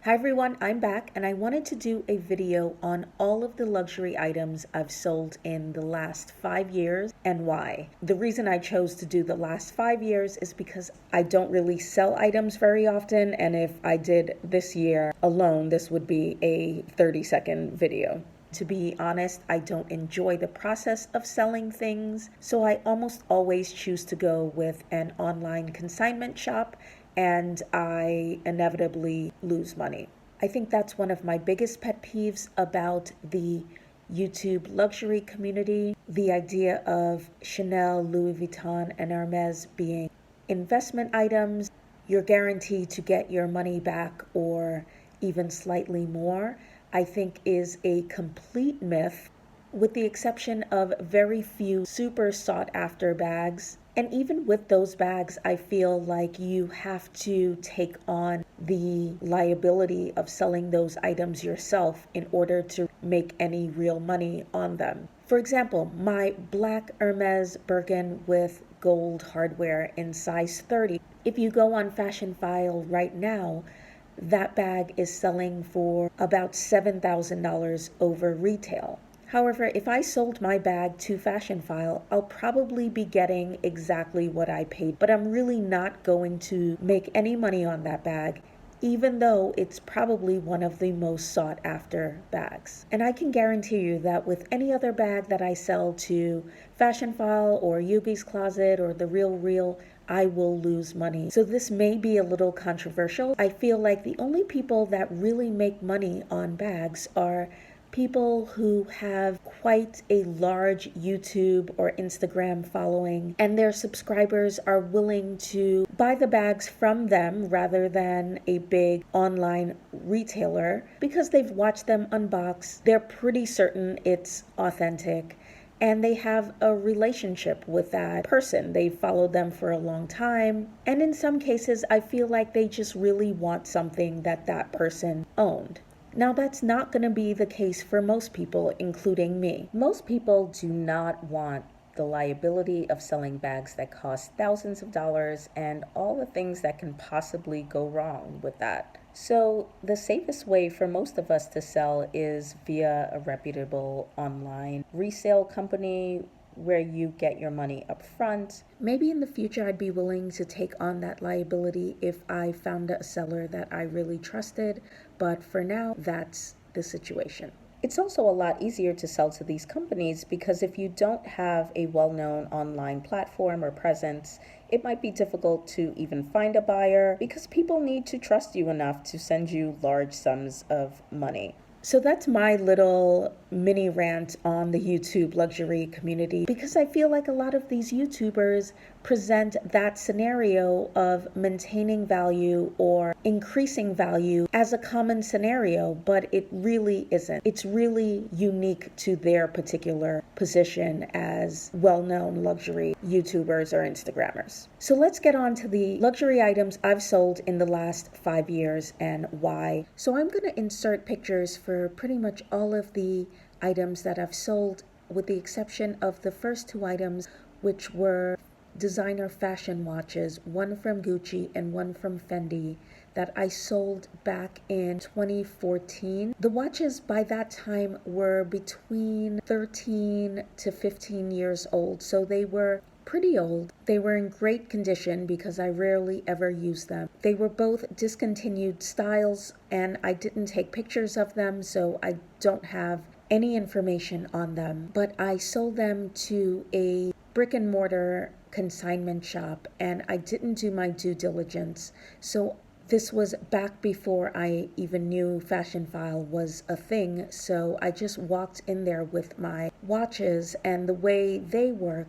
Hi everyone, I'm back and I wanted to do a video on all of the luxury items I've sold in the last 5 years and why. The reason I chose to do the last 5 years is because I don't really sell items very often, and if I did this year alone, this would be a 30-second video. To be honest, I don't enjoy the process of selling things, so I almost always choose to go with an online consignment shop, and I inevitably lose money. I think that's one of my biggest pet peeves about the YouTube luxury community. The idea of Chanel, Louis Vuitton, and Hermes being investment items. You're guaranteed to get your money back or even slightly more, I think is a complete myth, with the exception of very few super sought after bags. And even with those bags, I feel like you have to take on the liability of selling those items yourself in order to make any real money on them. For example, my black Hermes Birkin with gold hardware in size 30. If you go on Fashion File right now, that bag is selling for about $7,000 over retail. However, if I sold my bag to Fashion File, I'll probably be getting exactly what I paid, but I'm really not going to make any money on that bag, even though it's probably one of the most sought after bags. And I can guarantee you that with any other bag that I sell to Fashion File or Yogi's Closet or The Real Real, I will lose money. So this may be a little controversial. I feel like the only people that really make money on bags are people who have quite a large YouTube or Instagram following, and their subscribers are willing to buy the bags from them rather than a big online retailer because they've watched them unbox. They're pretty certain it's authentic, and they have a relationship with that person. They've followed them for a long time. And in some cases, I feel like they just really want something that that person owned. Now, that's not going to be the case for most people, including me. Most people do not want the liability of selling bags that cost thousands of dollars and all the things that can possibly go wrong with that. So the safest way for most of us to sell is via a reputable online resale company where you get your money up front. Maybe in the future I'd be willing to take on that liability if I found a seller that I really trusted, but for now, that's the situation. It's also a lot easier to sell to these companies because if you don't have a well-known online platform or presence, it might be difficult to even find a buyer because people need to trust you enough to send you large sums of money. So that's my little mini rant on the YouTube luxury community, because I feel like a lot of these YouTubers present that scenario of maintaining value or increasing value as a common scenario, but it really isn't. It's really unique to their particular position as well-known luxury YouTubers or Instagrammers. So let's get on to the luxury items I've sold in the last 5 years and why. So I'm going to insert pictures for pretty much all of the items that I've sold, with the exception of the first two items, which were designer fashion watches, one from Gucci and one from Fendi, that I sold back in 2014. The watches by that time were between 13 to 15 years old, so they were pretty old. They were in great condition because I rarely ever use them. They were both discontinued styles and I didn't take pictures of them, so I don't have any information on them. But I sold them to a brick and mortar consignment shop and I didn't do my due diligence. So this was back before I even knew Fashion File was a thing. So I just walked in there with my watches, and the way they work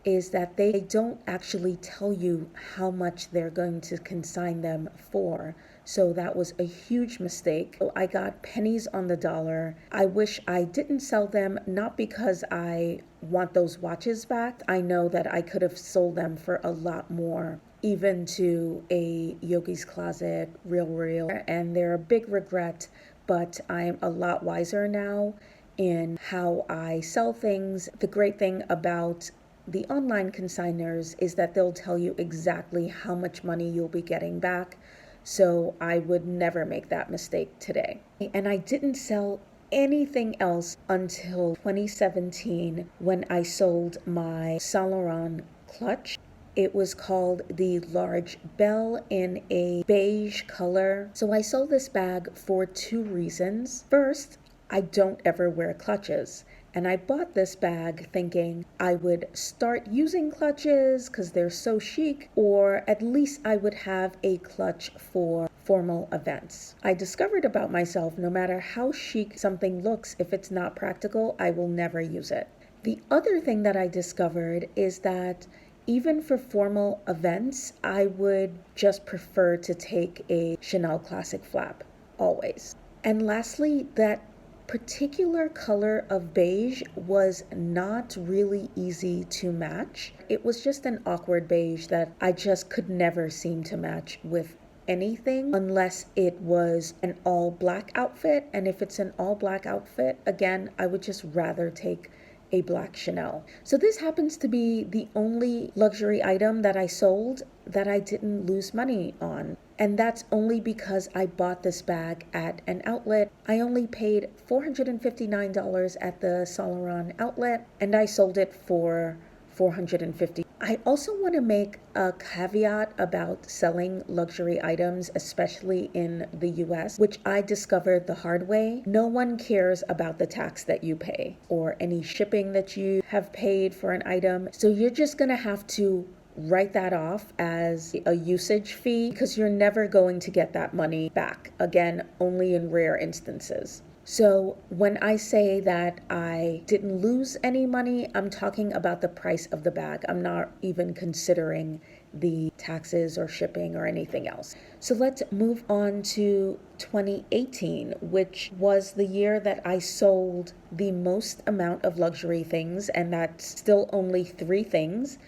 is that they don't actually tell you how much they're going to consign them for. So that was a huge mistake. I got pennies on the dollar. I wish I didn't sell them, not because I want those watches back. I know that I could have sold them for a lot more, even to a Yogi's Closet, Real Real, and they're a big regret, but I'm a lot wiser now in how I sell things. The great thing about the online consigners is that they'll tell you exactly how much money you'll be getting back. So I would never make that mistake today. And I didn't sell anything else until 2017 when I sold my Saint Laurent clutch. It was called the Large Belle in a beige color. So I sold this bag for two reasons. First, I don't ever wear clutches. And I bought this bag thinking I would start using clutches because they're so chic, or at least I would have a clutch for formal events. I discovered about myself, no matter how chic something looks, if it's not practical, I will never use it. The other thing that I discovered is that even for formal events, I would just prefer to take a Chanel Classic flap, always. And lastly, that particular color of beige was not really easy to match. It was just an awkward beige that I just could never seem to match with anything unless it was an all black outfit. And if it's an all black outfit, again, I would just rather take a black Chanel. So this happens to be the only luxury item that I sold that I didn't lose money on. And that's only because I bought this bag at an outlet. I only paid $459 at the Saint Laurent outlet, and I sold it for $450. I also want to make a caveat about selling luxury items, especially in the US, which I discovered the hard way. No one cares about the tax that you pay or any shipping that you have paid for an item. So you're just going to have to write that off as a usage fee because you're never going to get that money back. Again, only in rare instances. So when I say that I didn't lose any money, I'm talking about the price of the bag. I'm not even considering the taxes or shipping or anything else. So let's move on to 2018, which was the year that I sold the most amount of luxury things, and that's still only 3 things.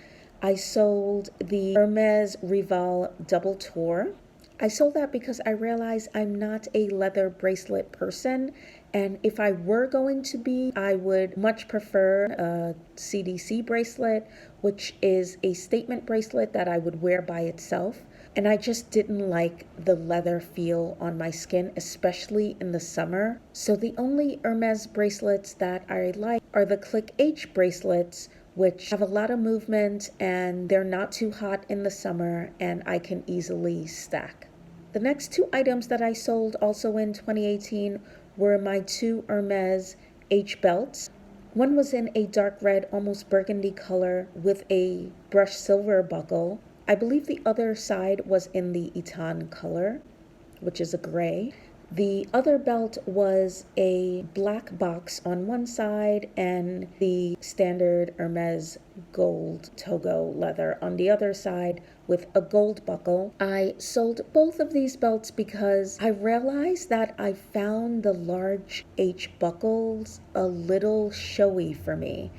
I sold the Hermes Rival Double Tour. I sold that because I realized I'm not a leather bracelet person, and if I were going to be, I would much prefer a CDC bracelet, which is a statement bracelet that I would wear by itself. And I just didn't like the leather feel on my skin, especially in the summer. So the only Hermes bracelets that I like are the Click H bracelets, which have a lot of movement and they're not too hot in the summer and I can easily stack. The next 2 items that I sold also in 2018 were my 2 Hermes H belts. One was in a dark red, almost burgundy color with a brushed silver buckle. I believe the other side was in the Vuitton color, which is a gray. The other belt was a black box on one side and the standard Hermes gold Togo leather on the other side with a gold buckle. I sold both of these belts because I realized that I found the large H buckles a little showy for me.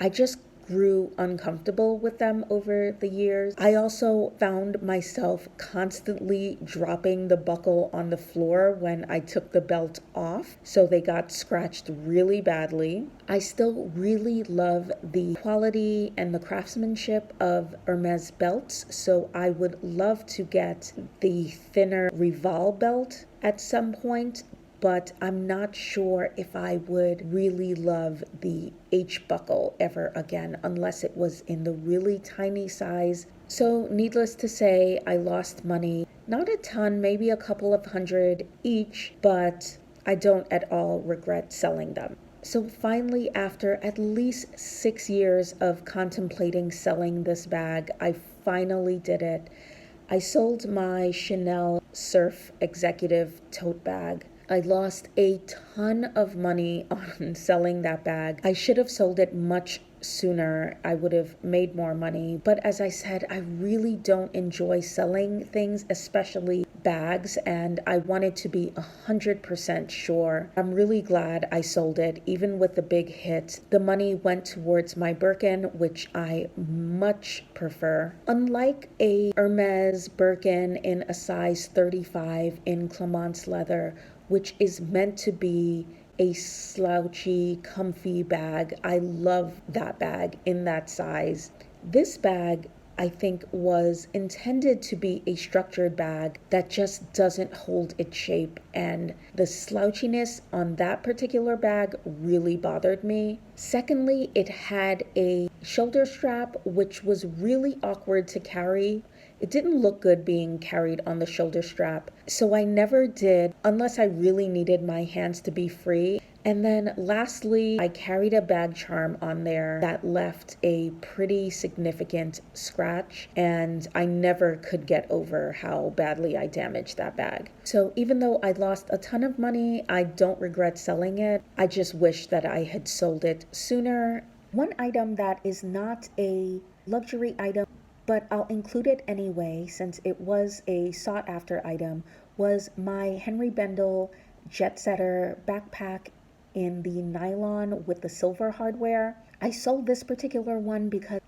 I just grew uncomfortable with them over the years. I also found myself constantly dropping the buckle on the floor when I took the belt off, so they got scratched really badly. I still really love the quality and the craftsmanship of Hermes belts, so I would love to get the thinner Rival belt at some point, but I'm not sure if I would really love the H buckle ever again unless it was in the really tiny size. So needless to say, I lost money. Not a ton, maybe a couple of hundred each, but I don't at all regret selling them. So finally, after at least 6 years of contemplating selling this bag, I finally did it. I sold my Chanel Surf Executive tote bag. I lost a ton of money on selling that bag. I should have sold it much sooner. I would have made more money. But as I said, I really don't enjoy selling things, especially bags, and I wanted to be 100% sure. I'm really glad I sold it, even with the big hit. The money went towards my Birkin, which I much prefer. Unlike a Hermes Birkin in a size 35 in Clemence leather, which is meant to be a slouchy, comfy bag. I love that bag in that size. This bag I think was intended to be a structured bag that just doesn't hold its shape. And the slouchiness on that particular bag really bothered me. Secondly, it had a shoulder strap, which was really awkward to carry. It didn't look good being carried on the shoulder strap, so I never did unless I really needed my hands to be free. And then lastly, I carried a bag charm on there that left a pretty significant scratch, and I never could get over how badly I damaged that bag. So even though I lost a ton of money, I don't regret selling it. I just wish that I had sold it sooner. One item that is not a luxury item, but I'll include it anyway since it was a sought after item, was my Henry Bendel Jet Setter backpack in the nylon with the silver hardware. I sold this particular one because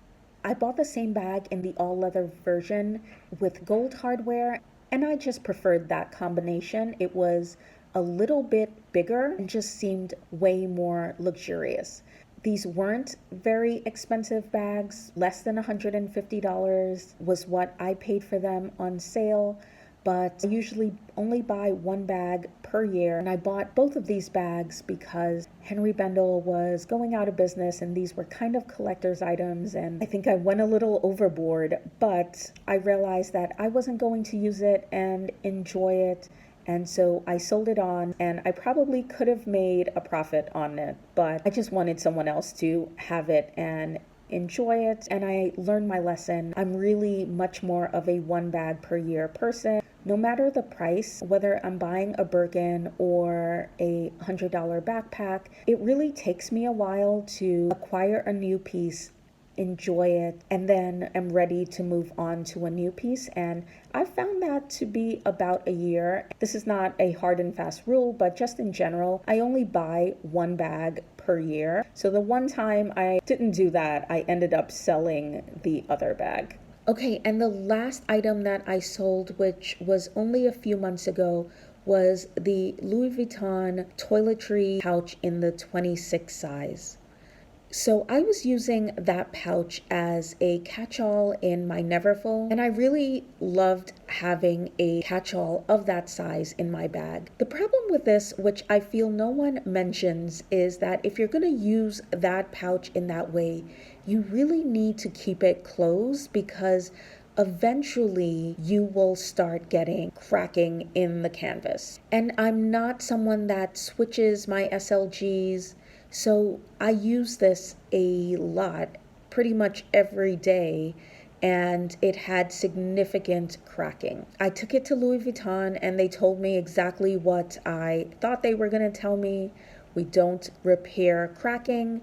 I bought the same bag in the all leather version with gold hardware, and I just preferred that combination. It was a little bit bigger and just seemed way more luxurious. These weren't very expensive bags. Less than $150 was what I paid for them on sale, but I usually only buy one bag per year. And I bought both of these bags because Henry Bendel was going out of business and these were kind of collector's items. And I think I went a little overboard, but I realized that I wasn't going to use it and enjoy it. And so I sold it on, and I probably could have made a profit on it, but I just wanted someone else to have it and enjoy it. And I learned my lesson. I'm really much more of a one bag per year person. No matter the price, whether I'm buying a Birkin or a $100 backpack, it really takes me a while to acquire a new piece, enjoy it, and then I'm ready to move on to a new piece. And I found that to be about a year. This is not a hard and fast rule, but just in general, I only buy one bag per year. So the one time I didn't do that, I ended up selling the other bag. Okay, and the last item that I sold, which was only a few months ago, was the Louis Vuitton toiletry pouch in the 26 size. So I was using that pouch as a catch-all in my Neverfull, and I really loved having a catch-all of that size in my bag. The problem with this, which I feel no one mentions, is that if you're going to use that pouch in that way, you really need to keep it closed because eventually you will start getting cracking in the canvas. And I'm not someone that switches my SLGs, so I use this a lot, pretty much every day, and it had significant cracking. I took it to Louis Vuitton and they told me exactly what I thought they were going to tell me. We don't repair cracking.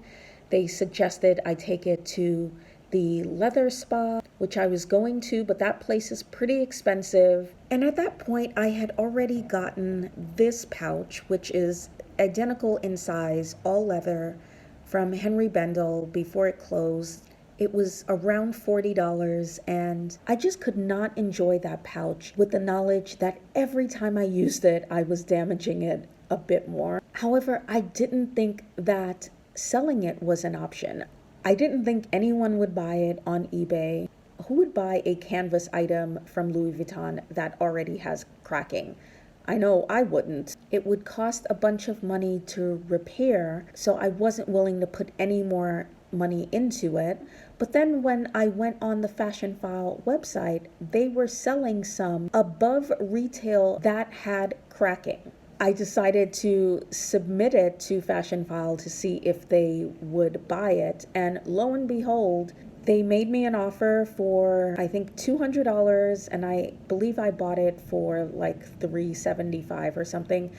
They suggested I take it to the leather spa, which I was going to, but that place is pretty expensive. And at that point, I had already gotten this pouch, which is identical in size, all leather, from Henry Bendel before it closed. It was around $40, and I just could not enjoy that pouch with the knowledge that every time I used it, I was damaging it a bit more. However, I didn't think that selling it was an option. I didn't think anyone would buy it on eBay. Who would buy a canvas item from Louis Vuitton that already has cracking? I know I wouldn't. It would cost a bunch of money to repair, so I wasn't willing to put any more money into it. But then when I went on the Fashion File website, they were selling some above retail that had cracking. I decided to submit it to Fashion File to see if they would buy it, and lo and behold, they made me an offer for, I think, $200, and I believe I bought it for like $375 or something.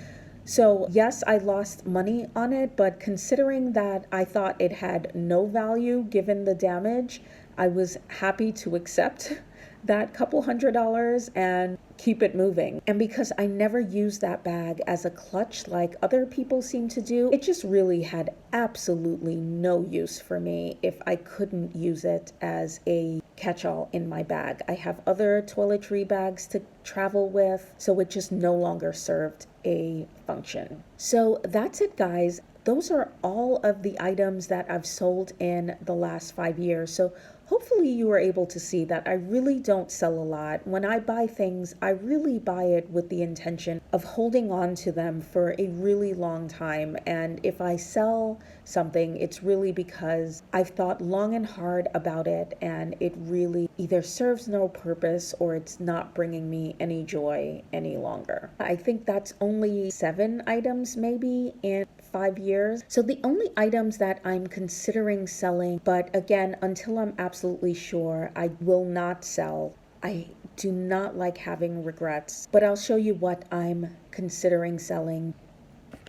So yes, I lost money on it, but considering that I thought it had no value given the damage, I was happy to accept that couple $100 and keep it moving. And because I never used that bag as a clutch like other people seem to do, it just really had absolutely no use for me if I couldn't use it as a catch-all in my bag. I have other toiletry bags to travel with, so it just no longer served a function. So that's it, guys. Those are all of the items that I've sold in the last 5 years. So hopefully you were able to see that I really don't sell a lot. When I buy things, I really buy it with the intention of holding on to them for a really long time. And if I sell something, it's really because I've thought long and hard about it, and it really either serves no purpose or it's not bringing me any joy any longer. I think that's only 7 items maybe in 5 years. So the only items that I'm considering selling, but again, until I'm absolutely sure, I will not sell. I do not like having regrets, but I'll show you what I'm considering selling.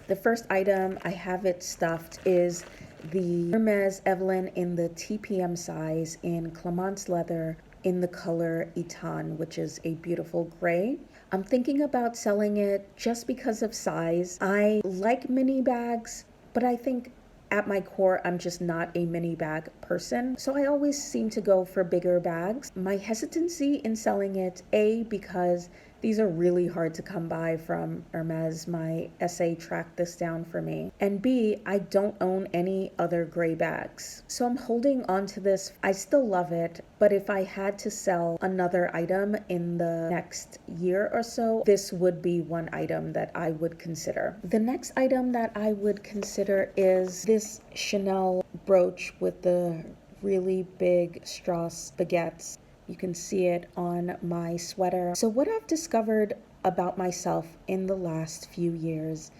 The first item, I have it stuffed, is the Hermes Evelyn in the TPM size in Clemence leather in the color Eton, which is a beautiful gray. I'm thinking about selling it just because of size. I like mini bags, but I think at my core, I'm just not a mini bag person. So I always seem to go for bigger bags. My hesitancy in selling it, A, because these are really hard to come by from Hermes. My SA tracked this down for me. And B, I don't own any other gray bags. So I'm holding on to this. I still love it, but if I had to sell another item in the next year or so, this would be one item that I would consider. The next item that I would consider is this Chanel brooch with the really big Strauss baguettes. You can see it on my sweater. So what I've discovered about myself in the last few years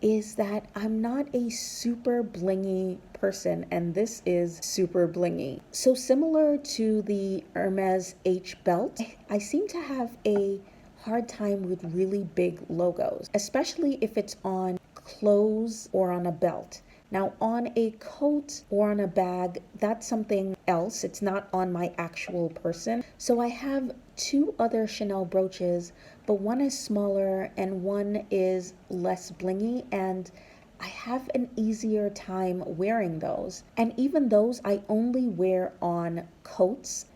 is that I'm not a super blingy person, and this is super blingy. So similar to the Hermes H belt, I seem to have a hard time with really big logos, especially if it's on clothes or on a belt. Now on a coat or on a bag, that's something else. It's not on my actual person. So I have 2 other Chanel brooches, but one is smaller and one is less blingy, and I have an easier time wearing those. And even those I only wear on coats.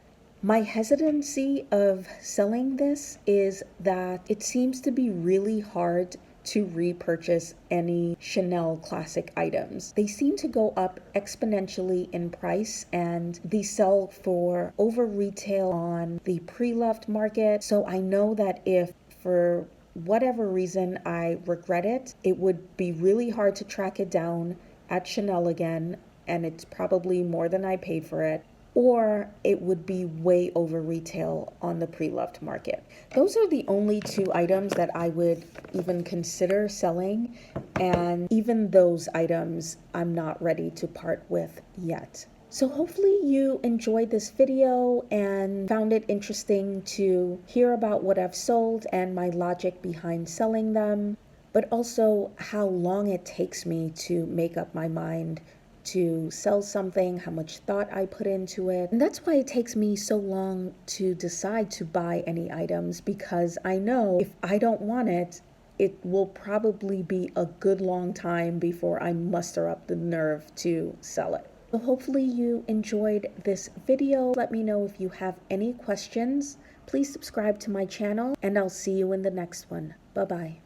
My hesitancy of selling this is that it seems to be really hard to repurchase any Chanel classic items. They seem to go up exponentially in price, and they sell for over retail on the pre-loved market. So I know that if for whatever reason I regret it, it would be really hard to track it down at Chanel again, and it's probably more than I paid for it, or it would be way over retail on the pre-loved market. Those are the only 2 items that I would even consider selling, and even those items I'm not ready to part with yet. So hopefully you enjoyed this video and found it interesting to hear about what I've sold and my logic behind selling them, but also how long it takes me to make up my mind to sell something, how much thought I put into it. And that's why it takes me so long to decide to buy any items, because I know if I don't want it, it will probably be a good long time before I muster up the nerve to sell it. So hopefully you enjoyed this video. Let me know if you have any questions. Please subscribe to my channel, and I'll see you in the next one. Bye-bye.